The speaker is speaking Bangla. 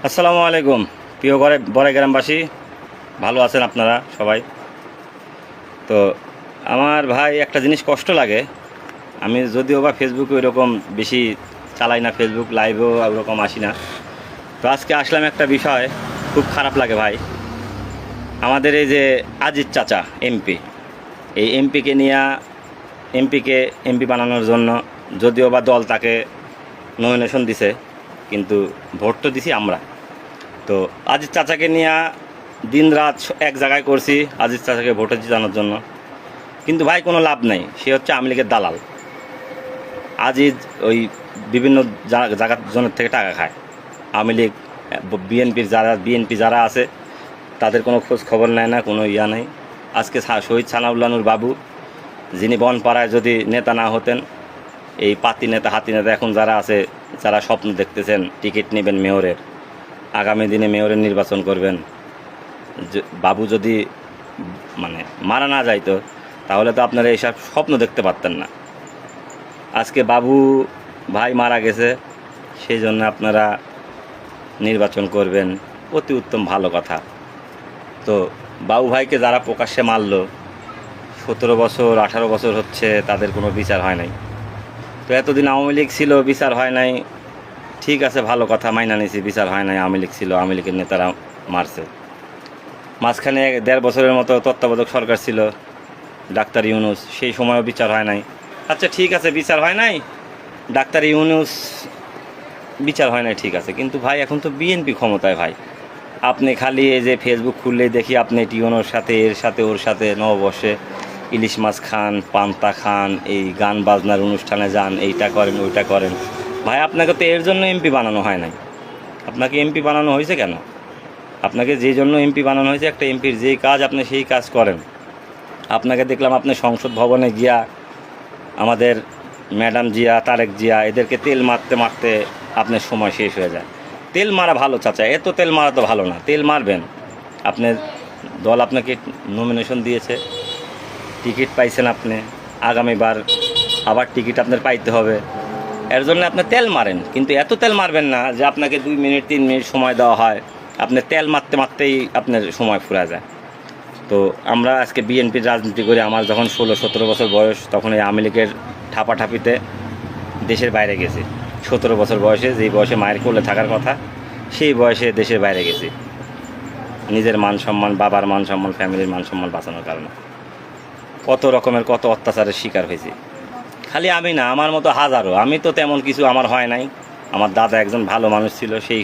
আসসালামু আলাইকুম প্রিয় বড়াই গ্রামবাসী, ভালো আছেন আপনারা সবাই? তো আমার ভাই একটা জিনিস কষ্ট লাগে, আমি যদিও বা ফেসবুকে ওইরকম বেশি চালাই না, ফেসবুক লাইভেও ওরকম আসি না। তো আজকে আসলাম একটা বিষয়, খুব খারাপ লাগে ভাই। আমাদের এই যে আজিজ চাচা এমপি, এই এমপিকে নিয়ে এমপি বানানোর জন্য যদিও বা দল তাকে নমিনেশন দিছে, কিন্তু ভোট তো দিছি আমরা। তো আজিজ চাচাকে নিয়ে দিন রাত এক জায়গায় করছি আজিজ চাচাকে ভোটে জিতানোর জন্য, কিন্তু ভাই কোনো লাভ নাই। সে হচ্ছে আওয়ামী লীগের দালাল। আজিজ ওই বিভিন্ন জায়গার জনের থেকে টাকা খায়। আওয়ামী লীগ বিএনপি যারা আছে তাদের কোনো খোঁজ খবর নেয় না, কোনো ইয়া নেই। আজকে শহীদ সানাউল্লাহর বাবু, যিনি বনপাড়ায় যদি নেতা না হতেন, এই পাতি নেতা হাতি নেতা এখন যারা আছে, যারা স্বপ্ন দেখতেছেন টিকিট নেবেন মেয়রের, আগামী দিনে মেয়রের নির্বাচন করবেন, বাবু যদি মারা না যাইতো তাহলে তো আপনারা এইসব স্বপ্ন দেখতে পারতেন না। আজকে বাবু ভাই মারা গেছে, সেই জন্য আপনারা নির্বাচন করবেন, অতি উত্তম, ভালো কথা। তো বাবু ভাইকে যারা প্রকাশ্যে মারল, 17 বছর 18 বছর হচ্ছে তাদের কোনো বিচার হয় নাই। তো এতদিন আওয়ামী লীগ ছিল, বিচার হয় নাই, ঠিক আছে, ভালো কথা, মাইনা নিছি, বিচার হয় নাই। আওয়ামী লীগ ছিল, আওয়ামী লীগের নেতারা মারছে। মাঝখানে 1.5 বছরের মতো তত্ত্বাবধায়ক সরকার ছিল ডাক্তার ইউনূস, সেই সময়ও বিচার হয় নাই। আচ্ছা ঠিক আছে, বিচার হয় নাই, ডাক্তার ইউনূস বিচার হয় নাই, ঠিক আছে, কিন্তু ভাই এখন তো বিএনপি ক্ষমতায়। ভাই আপনি খালি এই যে ফেসবুক খুললেই দেখি আপনি টিউনোর সাথে এর সাথে ওর সাথে নববর্ষে ইলিশ মাছ খান, পান্তা খান, এই গান বাজনার অনুষ্ঠানে যান, এইটা করেন ওইটা করেন। ভাই আপনাকে তো এর জন্য এমপি বানানো হয় নাই। আপনাকে এমপি বানানো হয়েছে কেন? আপনাকে যে জন্য এমপি বানানো হয়েছে, একটা এমপির যেই কাজ আপনি সেই কাজ করেন। আপনাকে দেখলাম আপনি সংসদ ভবনে গিয়া আমাদের ম্যাডাম জিয়া, তারেক জিয়া, এদেরকে তেল মারতে মারতে আপনার সময় শেষ হয়ে যায়। তেল মারা ভালো চাচা, এত তেল মারা তো ভালো না। তেল মারবেন, আপনার দল আপনাকে নমিনেশন দিয়েছে, টিকিট পাইছেন আপনি, আগামীবার আবার টিকিট আপনার পাইতে হবে, এর জন্য আপনি তেল মারেন। কিন্তু এত তেল মারবেন না যে আপনাকে 2 মিনিট 3 মিনিট সময় দেওয়া হয়, আপনি তেল মারতে মারতেই আপনার সময় ফুরা যায়। তো আমরা আজকে বিএনপির রাজনীতি করি, আমার যখন 16-17 বছর বয়স, তখন এই আওয়ামী লীগের ঠাপাঠাপিতে দেশের বাইরে গেছি। 17 বছর বয়সে, যেই বয়সে মায়ের কোলে থাকার কথা, সেই বয়সে দেশের বাইরে গেছি নিজের মান সম্মান, বাবার মান সম্মান, ফ্যামিলির মান সম্মান বাঁচানোর কারণে। কত রকমের কত অত্যাচারের শিকার হয়েছি। খালি আমি না, আমার মতো হাজারো। আমি তো তেমন কিছু আমার হয় নাই। আমার দাদা একজন ভালো মানুষ ছিল, সেই